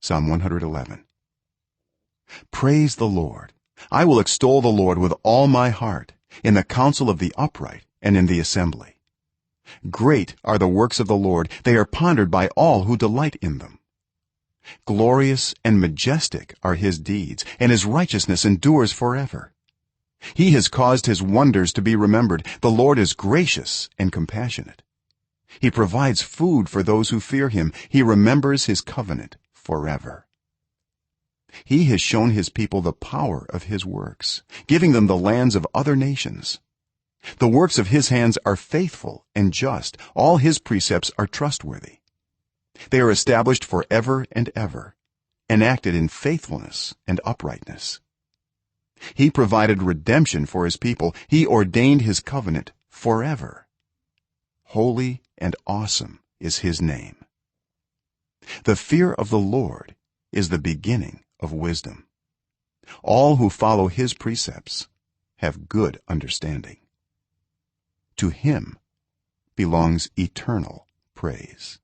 Psalm 111. Praise the Lord. I will extol the Lord with all my heart, in the council of the upright and in the assembly. Great are the works of the Lord, they are pondered by all who delight in them. Glorious and majestic are his deeds, and his righteousness endures forever. He has caused his wonders to be remembered. The Lord is gracious and compassionate. He provides food for those who fear him. He remembers his covenant forever. He has shown his people the power of his works, giving them the lands of other nations. The works of his hands are faithful and just. All his precepts are trustworthy. They are established forever and ever, enacted in faithfulness and uprightness. He provided redemption for his people. He ordained his covenant forever. Holy and awesome is his name. The fear of the Lord is the beginning of wisdom. All who follow his precepts have good understanding. To him belongs eternal praise.